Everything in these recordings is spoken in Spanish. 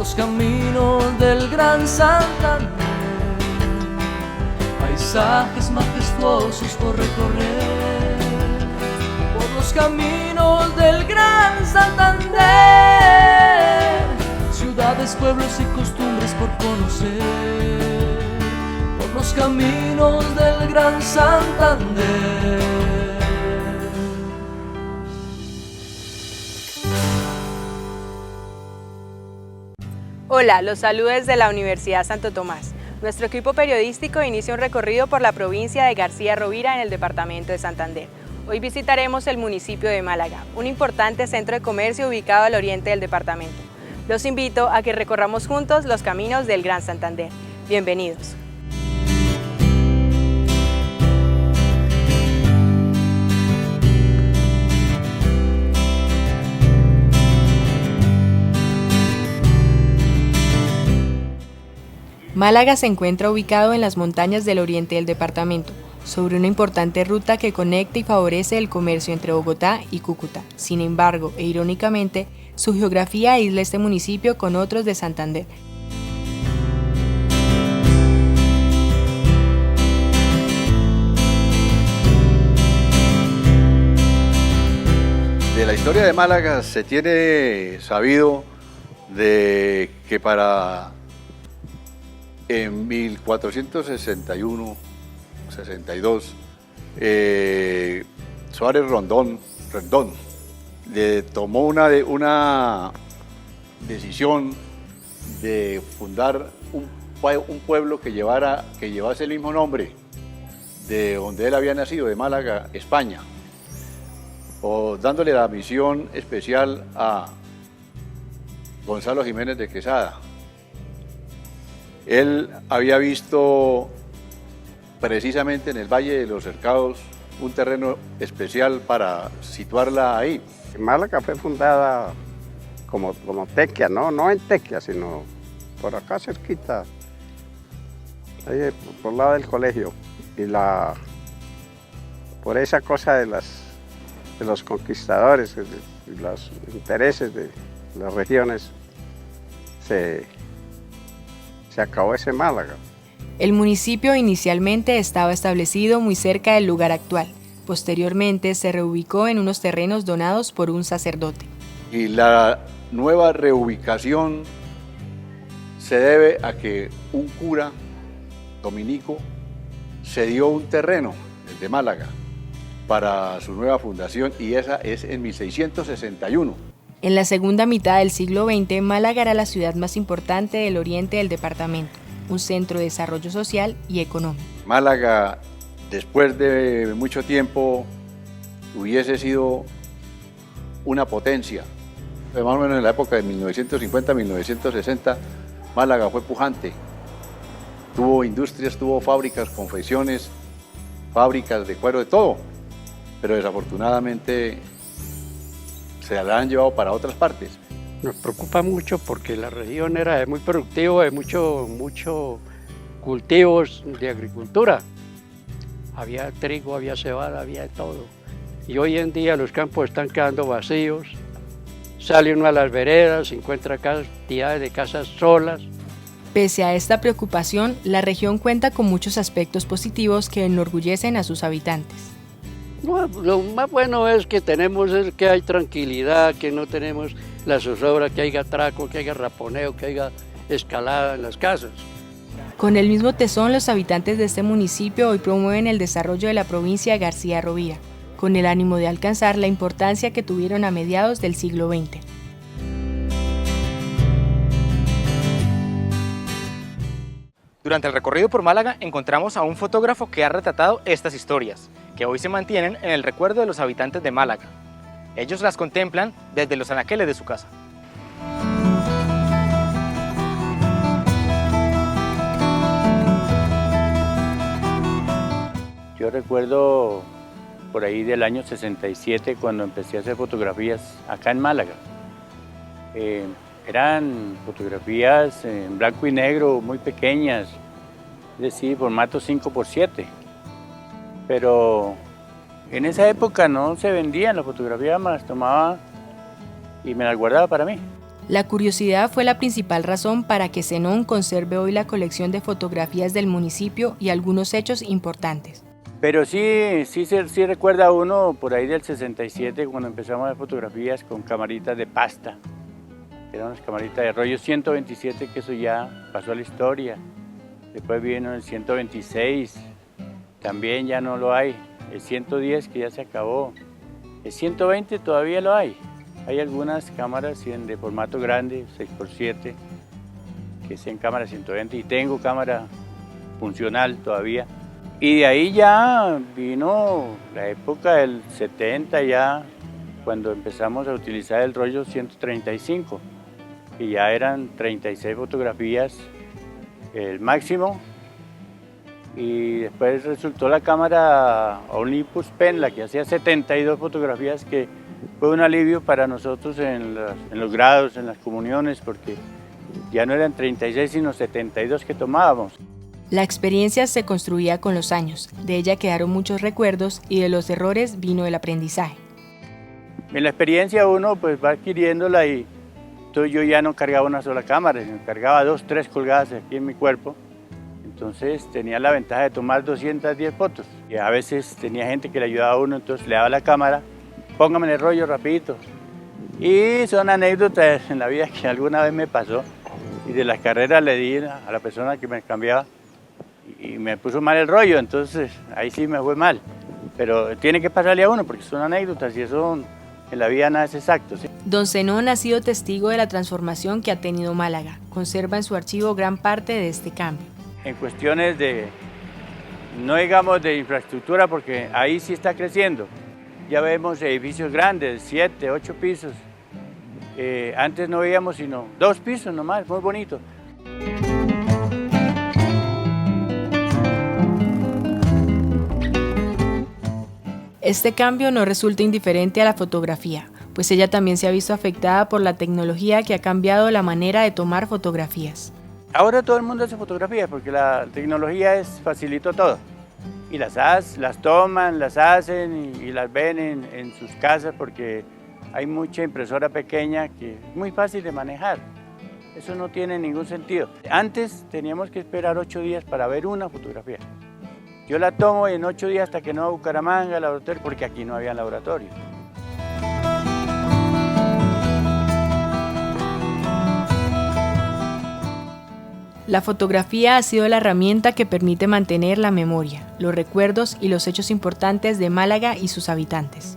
los caminos del Gran Santander, paisajes majestuosos por recorrer, por los caminos del Gran Santander, ciudades, pueblos y costumbres por conocer, por los caminos del Gran Santander. Hola, los saludos desde la Universidad Santo Tomás. Nuestro equipo periodístico inicia un recorrido por la provincia de García Rovira en el departamento de Santander. Hoy visitaremos el municipio de Málaga, un importante centro de comercio ubicado al oriente del departamento. Los invito a que recorramos juntos los caminos del Gran Santander. Bienvenidos. Málaga se encuentra ubicado en las montañas del oriente del departamento, sobre una importante ruta que conecta y favorece el comercio entre Bogotá y Cúcuta. Sin embargo, e irónicamente, su geografía aísla este municipio con otros de Santander. De la historia de Málaga se tiene sabido de que en 1461-62, Suárez Rendón le tomó una decisión de fundar un pueblo que llevase el mismo nombre de donde él había nacido, de Málaga, España, o dándole la misión especial a Gonzalo Jiménez de Quesada. Él había visto precisamente en el Valle de los Cercados un terreno especial para situarla ahí. Málaga fue fundada como Tequia, no en Tequia, sino por acá cerquita, ahí por el lado del colegio. Y por esa cosa de los conquistadores, y los intereses de las regiones, se acabó ese Málaga. El municipio inicialmente estaba establecido muy cerca del lugar actual. Posteriormente se reubicó en unos terrenos donados por un sacerdote. Y la nueva reubicación se debe a que un cura dominico cedió un terreno, el de Málaga, para su nueva fundación, y esa es en 1661. En la segunda mitad del siglo XX, Málaga era la ciudad más importante del oriente del departamento, un centro de desarrollo social y económico. Málaga, después de mucho tiempo, hubiese sido una potencia. Más o menos en la época de 1950-1960, Málaga fue pujante. Tuvo industrias, tuvo fábricas, confecciones, fábricas de cuero, de todo. Pero desafortunadamente se la han llevado para otras partes. Nos preocupa mucho porque la región era muy productiva, de mucho cultivos de agricultura. Había trigo, había cebada, había de todo. Y hoy en día los campos están quedando vacíos. Sale uno a las veredas, se encuentra cantidades de casas solas. Pese a esta preocupación, la región cuenta con muchos aspectos positivos que enorgullecen a sus habitantes. No, lo más bueno es que que hay tranquilidad, que no tenemos la zozobra, que haya atraco, que haya raponeo, que haya escalada en las casas. Con el mismo tesón, los habitantes de este municipio hoy promueven el desarrollo de la provincia de García Rovira, con el ánimo de alcanzar la importancia que tuvieron a mediados del siglo XX. Durante el recorrido por Málaga encontramos a un fotógrafo que ha retratado estas historias, que hoy se mantienen en el recuerdo de los habitantes de Málaga. Ellos las contemplan desde los anaqueles de su casa. Yo recuerdo por ahí del año 67 cuando empecé a hacer fotografías acá en Málaga. Eran fotografías en blanco y negro muy pequeñas, es decir, formato 5x7. Pero en esa época no se vendían las fotografías, me las tomaba y me las guardaba para mí. La curiosidad fue la principal razón para que Zenón conserve hoy la colección de fotografías del municipio y algunos hechos importantes. Pero sí recuerda uno por ahí del 67 cuando empezamos a hacer fotografías con camaritas de pasta. Eran unas camaritas de rollo 127, que eso ya pasó a la historia. Después vino el 126, también ya no lo hay. El 110 que ya se acabó. El 120 todavía lo hay. Hay algunas cámaras de formato grande, 6x7, que sean cámara 120 y tengo cámara funcional todavía. Y de ahí ya vino la época del 70 ya, cuando empezamos a utilizar el rollo 135, y ya eran 36 fotografías el máximo. Y después resultó la cámara Olympus Pen, la que hacía 72 fotografías, que fue un alivio para nosotros en los grados, en las comuniones, porque ya no eran 36 sino 72 que tomábamos. La experiencia se construía con los años, de ella quedaron muchos recuerdos y de los errores vino el aprendizaje. En la experiencia uno pues va adquiriéndola y entonces yo ya no cargaba una sola cámara, sino cargaba 2, 3 colgadas aquí en mi cuerpo. Entonces tenía la ventaja de tomar 210 fotos. Y a veces tenía gente que le ayudaba a uno, entonces le daba la cámara, póngame en el rollo rapidito. Y son anécdotas en la vida que alguna vez me pasó. Y de las carreras le di a la persona que me cambiaba y me puso mal el rollo, entonces ahí sí me fue mal. Pero tiene que pasarle a uno porque son anécdotas y eso en la vida nada es exacto, ¿sí? Don Zenón ha sido testigo de la transformación que ha tenido Málaga. Conserva en su archivo gran parte de este cambio. En cuestiones de, no digamos de infraestructura, porque ahí sí está creciendo. Ya vemos edificios grandes, 7, 8 pisos. Antes no veíamos sino 2 pisos nomás, muy bonito. Este cambio no resulta indiferente a la fotografía, pues ella también se ha visto afectada por la tecnología que ha cambiado la manera de tomar fotografías. Ahora todo el mundo hace fotografías porque la tecnología facilitó todo. Y las toman, las hacen y las ven en sus casas porque hay mucha impresora pequeña que es muy fácil de manejar. Eso no tiene ningún sentido. Antes teníamos que esperar 8 días para ver una fotografía. Yo la tomo en 8 días hasta que no a Bucaramanga, al laboratorio, porque aquí no había laboratorio. La fotografía ha sido la herramienta que permite mantener la memoria, los recuerdos y los hechos importantes de Málaga y sus habitantes.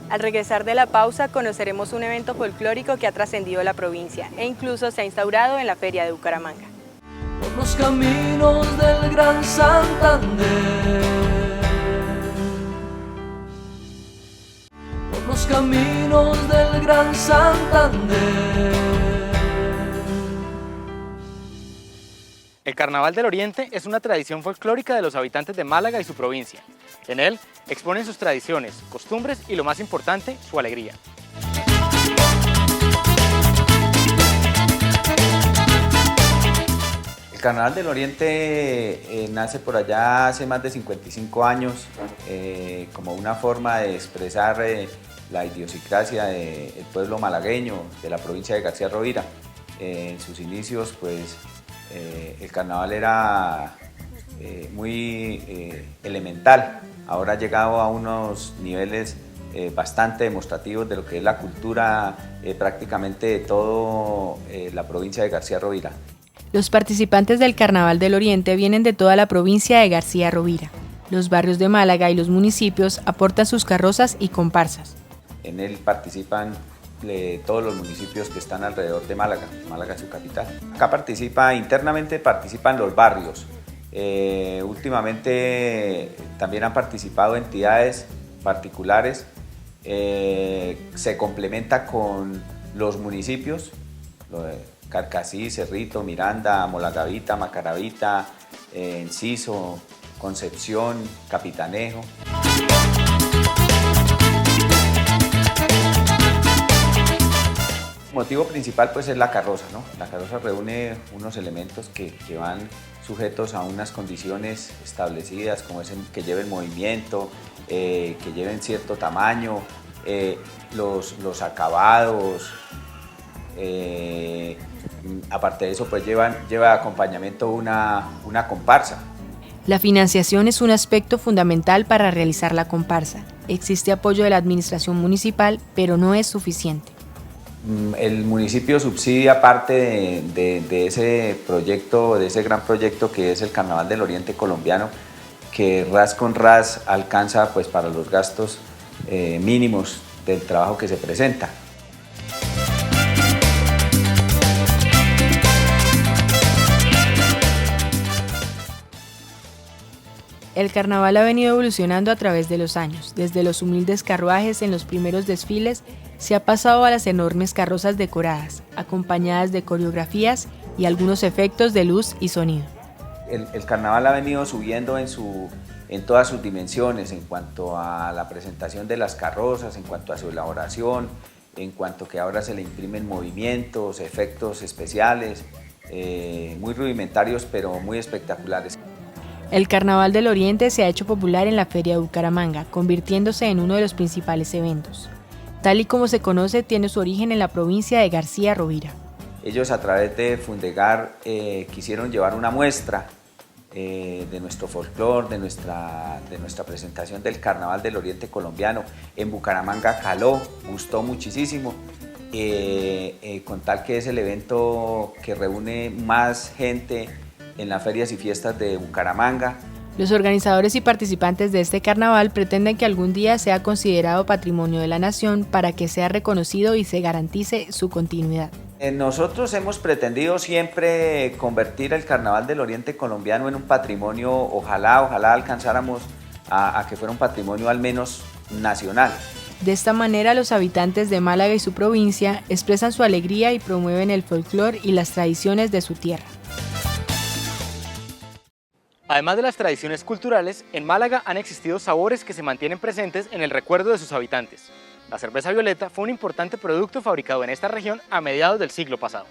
Al regresar de la pausa conoceremos un evento folclórico que ha trascendido la provincia e incluso se ha instaurado en la Feria de Bucaramanga. Por los caminos del Gran Santander, por los caminos del Gran Santander. El Carnaval del Oriente es una tradición folclórica de los habitantes de Málaga y su provincia. En él exponen sus tradiciones, costumbres y lo más importante, su alegría. El Carnaval del Oriente nace por allá hace más de 55 años como una forma de expresar la idiosincrasia del pueblo malagueño, de la provincia de García Rovira. En sus inicios, pues, el carnaval era muy elemental. Ahora ha llegado a unos niveles bastante demostrativos de lo que es la cultura prácticamente de toda la provincia de García Rovira. Los participantes del Carnaval del Oriente vienen de toda la provincia de García Rovira. Los barrios de Málaga y los municipios aportan sus carrozas y comparsas. En él participan todos los municipios que están alrededor de Málaga, Málaga es su capital. Acá internamente participan los barrios. Últimamente también han participado entidades particulares. Se complementa con los municipios, Carcassí, Cerrito, Miranda, Molagavita, Macaravita, Enciso, Concepción, Capitanejo. El motivo principal pues es la carroza, ¿no? La carroza reúne unos elementos que van sujetos a unas condiciones establecidas, como es que lleven movimiento, que lleven cierto tamaño, los acabados, Aparte de eso, pues lleva de acompañamiento una comparsa. La financiación es un aspecto fundamental para realizar la comparsa. Existe apoyo de la administración municipal, pero no es suficiente. El municipio subsidia parte de ese proyecto, de ese gran proyecto que es el Carnaval del Oriente Colombiano, que ras con ras alcanza pues para los gastos mínimos del trabajo que se presenta. El carnaval ha venido evolucionando a través de los años. Desde los humildes carruajes en los primeros desfiles, se ha pasado a las enormes carrozas decoradas, acompañadas de coreografías y algunos efectos de luz y sonido. El carnaval ha venido subiendo en todas sus dimensiones, en cuanto a la presentación de las carrozas, en cuanto a su elaboración, en cuanto que ahora se le imprimen movimientos, efectos especiales, muy rudimentarios pero muy espectaculares. El Carnaval del Oriente se ha hecho popular en la Feria de Bucaramanga, convirtiéndose en uno de los principales eventos. Tal y como se conoce, tiene su origen en la provincia de García Rovira. Ellos a través de Fundegar quisieron llevar una muestra de nuestro folclore, de nuestra presentación del Carnaval del Oriente Colombiano. En Bucaramanga caló, gustó muchísimo, con tal que es el evento que reúne más gente en las ferias y fiestas de Bucaramanga. Los organizadores y participantes de este carnaval pretenden que algún día sea considerado patrimonio de la nación para que sea reconocido y se garantice su continuidad. Nosotros hemos pretendido siempre convertir el Carnaval del Oriente Colombiano en un patrimonio, ojalá alcanzáramos a que fuera un patrimonio al menos nacional. De esta manera, los habitantes de Málaga y su provincia expresan su alegría y promueven el folclore y las tradiciones de su tierra. Además de las tradiciones culturales, en Málaga han existido sabores que se mantienen presentes en el recuerdo de sus habitantes. La cerveza violeta fue un importante producto fabricado en esta región a mediados del siglo pasado.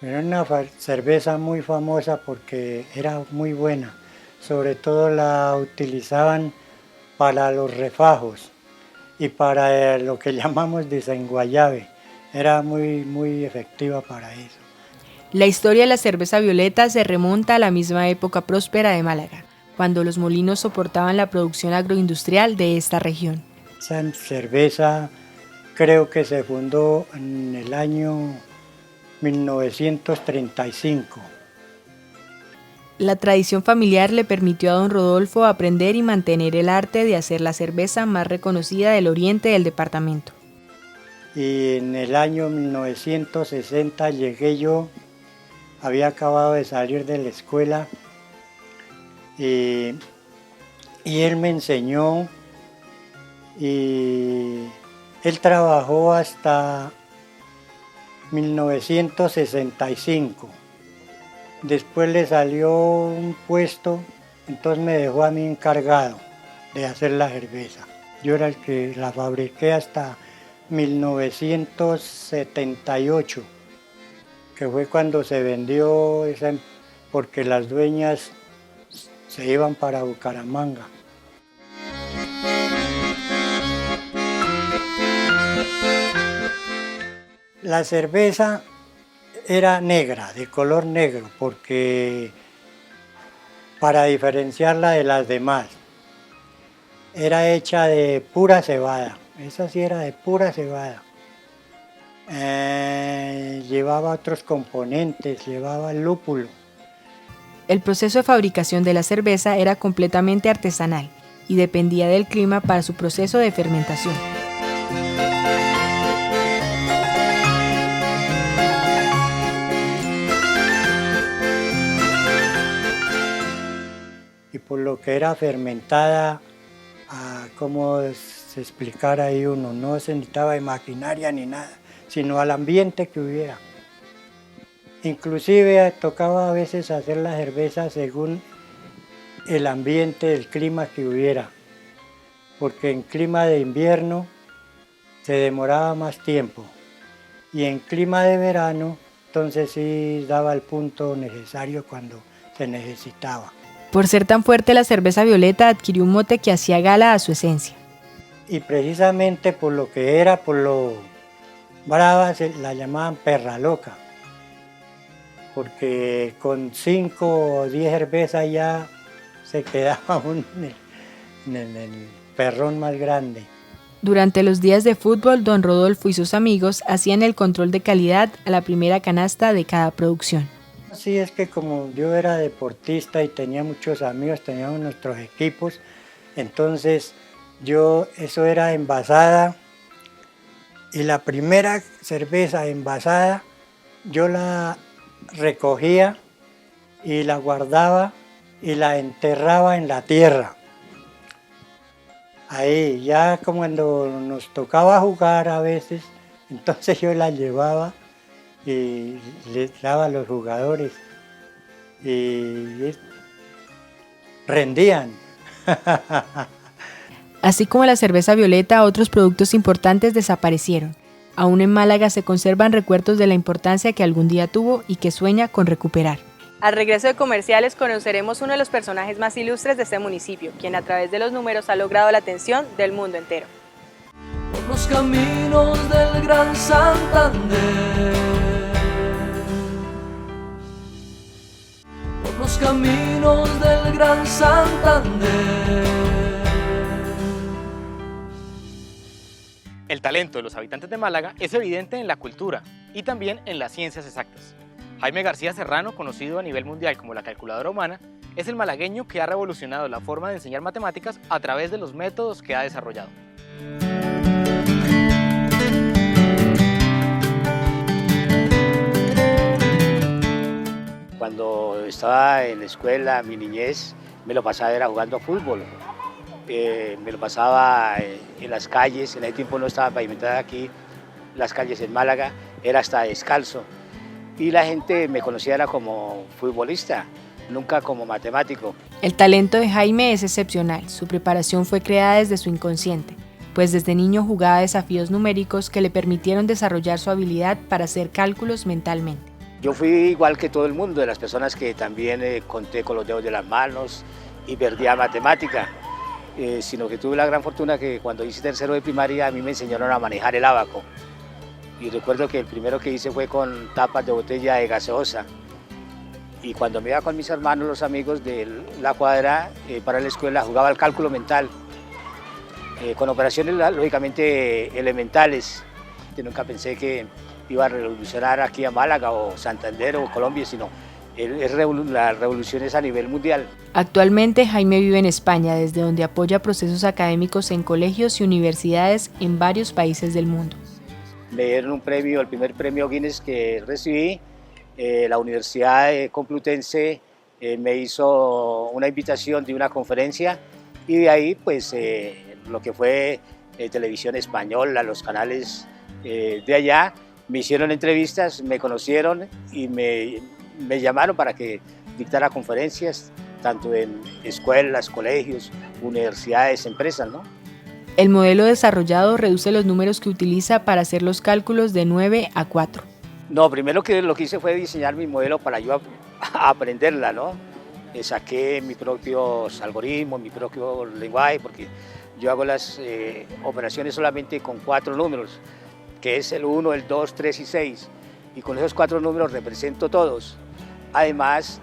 Era una cerveza muy famosa porque era muy buena. Sobre todo la utilizaban para los refajos y para lo que llamamos desenguayabe. Era muy efectiva para eso. La historia de la cerveza violeta se remonta a la misma época próspera de Málaga, cuando los molinos soportaban la producción agroindustrial de esta región. Esa cerveza creo que se fundó en el año 1935. La tradición familiar le permitió a don Rodolfo aprender y mantener el arte de hacer la cerveza más reconocida del oriente del departamento. Y en el año 1960 llegué yo, había acabado de salir de la escuela y él me enseñó y él trabajó hasta 1965. Después le salió un puesto, entonces me dejó a mí encargado de hacer la cerveza. Yo era el que la fabriqué hasta 1978, que fue cuando se vendió esa, porque las dueñas se iban para Bucaramanga. La cerveza era negra, de color negro, porque para diferenciarla de las demás, era hecha de pura cebada. Esa sí era de pura cebada. Llevaba otros componentes, llevaba lúpulo. El proceso de fabricación de la cerveza era completamente artesanal y dependía del clima para su proceso de fermentación. Y por lo que era fermentada, como se explicara ahí uno, no se necesitaba de maquinaria ni nada, sino al ambiente que hubiera. Inclusive tocaba a veces hacer la cerveza según el ambiente, el clima que hubiera, porque en clima de invierno se demoraba más tiempo y en clima de verano entonces sí daba el punto necesario cuando se necesitaba. Por ser tan fuerte, la cerveza violeta adquirió un mote que hacía gala a su esencia. Y precisamente por lo que era, por lo brava, se la llamaban perra loca. Porque con 5 o 10 cervezas ya se quedaba uno en el perrón más grande. Durante los días de fútbol, don Rodolfo y sus amigos hacían el control de calidad a la primera canasta de cada producción. Así es que como yo era deportista y tenía muchos amigos, teníamos nuestros equipos, entonces eso era envasada, y la primera cerveza envasada yo la recogía y la guardaba y la enterraba en la tierra. Ahí, ya como cuando nos tocaba jugar a veces, entonces yo la llevaba y les daba a los jugadores y rendían. Así como la cerveza violeta, otros productos importantes desaparecieron. Aún en Málaga se conservan recuerdos de la importancia que algún día tuvo y que sueña con recuperar. Al regreso de comerciales conoceremos uno de los personajes más ilustres de este municipio, quien a través de los números ha logrado la atención del mundo entero. Por los caminos del Gran Santander, por los caminos del Gran Santander. El talento de los habitantes de Málaga es evidente en la cultura y también en las ciencias exactas. Jaime García Serrano, conocido a nivel mundial como la calculadora humana, es el malagueño que ha revolucionado la forma de enseñar matemáticas a través de los métodos que ha desarrollado. Cuando estaba en la escuela, mi niñez, me lo pasaba era jugando fútbol. Me lo pasaba en las calles, en ese tiempo no estaba pavimentada aquí, las calles en Málaga, era hasta descalzo. Y la gente me conocía era como futbolista, nunca como matemático. El talento de Jaime es excepcional, su preparación fue creada desde su inconsciente, pues desde niño jugaba desafíos numéricos que le permitieron desarrollar su habilidad para hacer cálculos mentalmente. Yo fui igual que todo el mundo, de las personas que también conté con los dedos de las manos y perdía matemática. Sino que tuve la gran fortuna que cuando hice tercero de primaria a mí me enseñaron a manejar el ábaco. Y recuerdo que el primero que hice fue con tapas de botella de gaseosa. Y cuando me iba con mis hermanos, los amigos de la cuadra, para la escuela, jugaba al cálculo mental, con operaciones lógicamente elementales. Yo nunca pensé que iba a revolucionar aquí a Málaga o Santander o Colombia, sino la revolución es a nivel mundial. Actualmente Jaime vive en España, desde donde apoya procesos académicos en colegios y universidades en varios países del mundo. Me dieron un premio, el primer premio Guinness que recibí. La Universidad Complutense me hizo una invitación de una conferencia y de ahí pues lo que fue Televisión Española, los canales de allá, me hicieron entrevistas, me conocieron y me llamaron para que dictara conferencias, tanto en escuelas, colegios, universidades, empresas, ¿no? El modelo desarrollado reduce los números que utiliza para hacer los cálculos de 9 a 4. No, primero que lo que hice fue diseñar mi modelo para yo aprenderla, ¿no? Saqué mis propios algoritmos, mi propio lenguaje, porque yo hago las operaciones solamente con 4 números, que es el 1, el 2, 3 y 6. Y con esos 4 números represento todos. Además,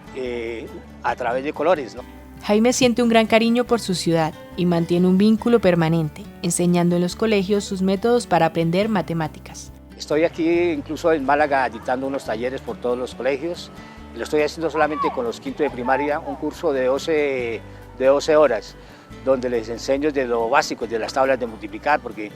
a través de colores, ¿no? Jaime siente un gran cariño por su ciudad y mantiene un vínculo permanente, enseñando en los colegios sus métodos para aprender matemáticas. Estoy aquí incluso en Málaga dictando unos talleres por todos los colegios. Y lo estoy haciendo solamente con los quintos de primaria, un curso de 12 horas, donde les enseño de lo básico, de las tablas de multiplicar, porque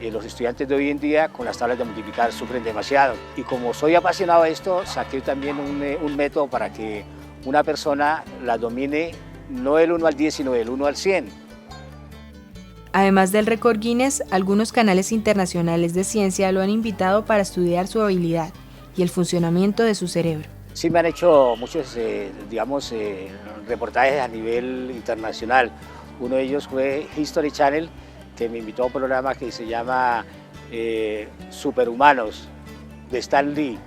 los estudiantes de hoy en día con las tablas de multiplicar sufren demasiado. Y como soy apasionado de esto, saqué también un método para que una persona la domine no del 1 al 10, sino del 1 al 100. Además del récord Guinness, algunos canales internacionales de ciencia lo han invitado para estudiar su habilidad y el funcionamiento de su cerebro. Sí me han hecho muchos, reportajes a nivel internacional. Uno de ellos fue History Channel, que me invitó a un programa que se llama Superhumanos, de Stan Lee.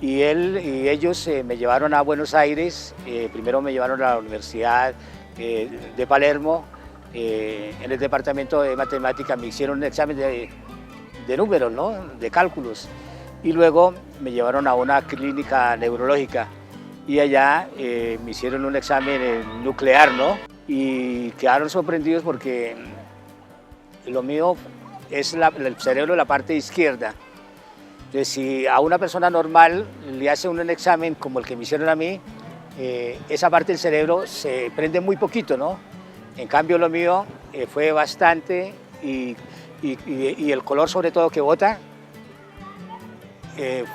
y ellos me llevaron a Buenos Aires. Primero me llevaron a la Universidad de Palermo. En el departamento de matemáticas me hicieron un examen de números, ¿no? De cálculos, y luego me llevaron a una clínica neurológica y allá me hicieron un examen nuclear, ¿no? Y quedaron sorprendidos porque lo mío es el cerebro de la parte izquierda. Entonces, si a una persona normal le hace un examen como el que me hicieron a mí, esa parte del cerebro se prende muy poquito, ¿no? En cambio, lo mío fue bastante, y el color sobre todo que bota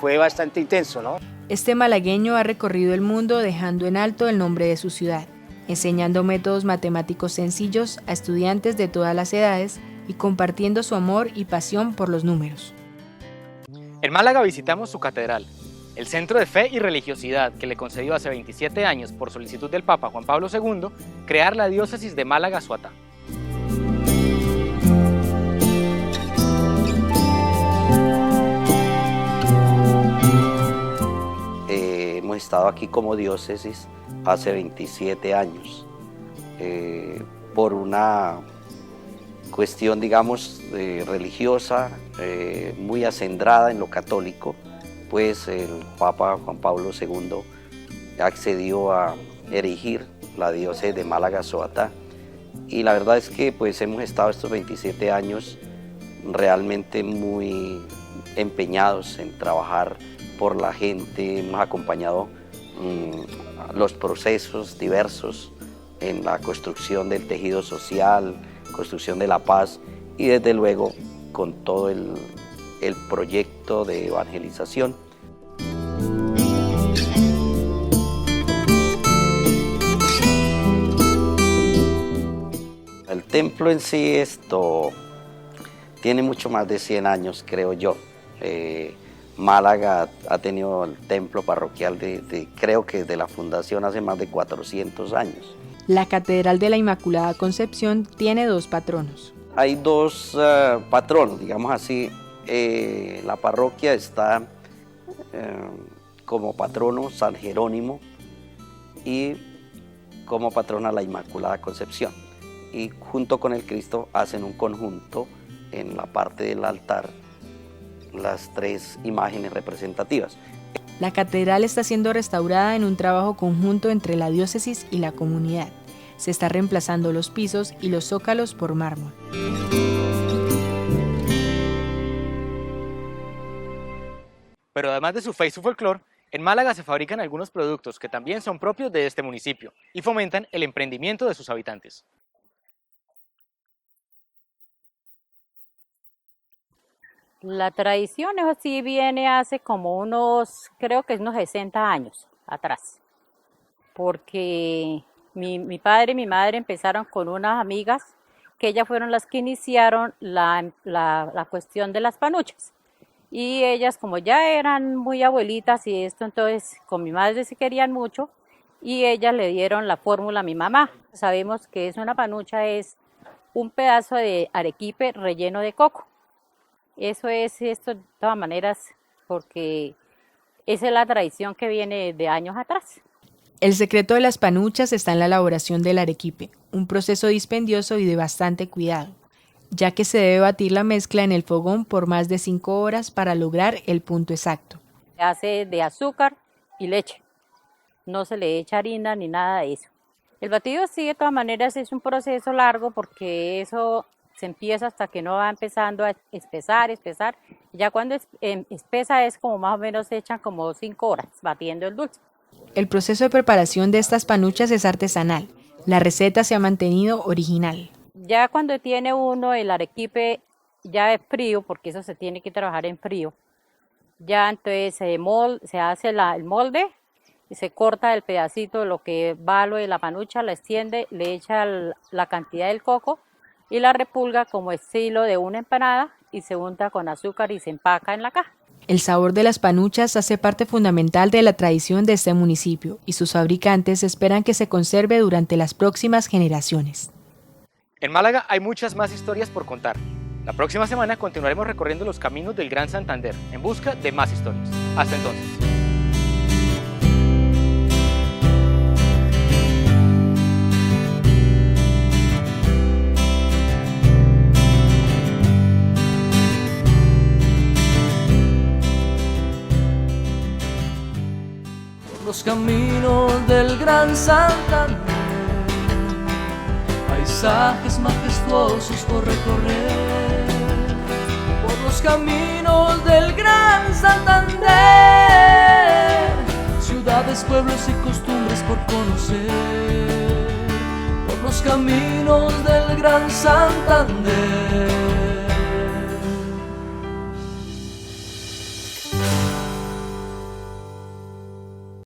fue bastante intenso, ¿no? Este malagueño ha recorrido el mundo dejando en alto el nombre de su ciudad, enseñando métodos matemáticos sencillos a estudiantes de todas las edades y compartiendo su amor y pasión por los números. En Málaga visitamos su catedral, el centro de fe y religiosidad que le concedió hace 27 años por solicitud del Papa Juan Pablo II crear la diócesis de Málaga-Suatá. Hemos estado aquí como diócesis hace 27 años por una cuestión, digamos, religiosa, muy acendrada en lo católico, pues el Papa Juan Pablo II accedió a erigir la diócesis de Málaga-Soatá, y la verdad es que pues hemos estado estos 27 años realmente muy empeñados en trabajar por la gente. Hemos acompañado los procesos diversos en la construcción del tejido social, construcción de la paz, y desde luego con todo el proyecto de evangelización. El templo en sí tiene mucho más de 100 años, creo yo. Málaga ha tenido el templo parroquial creo que desde la fundación hace más de 400 años. La Catedral de la Inmaculada Concepción tiene dos patronos. Hay dos patronos, digamos así. La parroquia está como patrono San Jerónimo y como patrona la Inmaculada Concepción. Y junto con el Cristo hacen un conjunto en la parte del altar las tres imágenes representativas. La catedral está siendo restaurada en un trabajo conjunto entre la diócesis y la comunidad. Se está reemplazando los pisos y los zócalos por mármol. Pero además de su fe y su folclore, en Málaga se fabrican algunos productos que también son propios de este municipio y fomentan el emprendimiento de sus habitantes. La tradición es así, viene hace como creo que unos 60 años atrás, porque mi padre y mi madre empezaron con unas amigas que ellas fueron las que iniciaron la cuestión de las panuchas, y ellas como ya eran muy abuelitas y esto, entonces con mi madre se querían mucho y ellas le dieron la fórmula a mi mamá. Sabemos que una panucha es un pedazo de arequipe relleno de coco. Eso es esto de todas maneras, porque esa es la tradición que viene de años atrás. El secreto de las panuchas está en la elaboración del arequipe, un proceso dispendioso y de bastante cuidado, ya que se debe batir la mezcla en el fogón por más de 5 horas para lograr el punto exacto. Se hace de azúcar y leche, no se le echa harina ni nada de eso. El batido sí, de todas maneras, es un proceso largo porque eso se empieza hasta que no va empezando a espesar. Ya cuando espesa es como más o menos se echan como 5 horas batiendo el dulce. El proceso de preparación de estas panuchas es artesanal. La receta se ha mantenido original. Ya cuando tiene uno el arequipe ya es frío, porque eso se tiene que trabajar en frío, ya entonces se hace el molde y se corta el pedacito, lo que va lo de la panucha, la extiende, le echa la cantidad del coco y la repulga como estilo de una empanada y se unta con azúcar y se empaca en la caja. El sabor de las panuchas hace parte fundamental de la tradición de este municipio y sus fabricantes esperan que se conserve durante las próximas generaciones. En Málaga hay muchas más historias por contar. La próxima semana continuaremos recorriendo los caminos del Gran Santander en busca de más historias. Hasta entonces. los caminos del Gran Santander, paisajes majestuosos por recorrer, por los caminos del Gran Santander, ciudades, pueblos y costumbres por conocer, por los caminos del Gran Santander.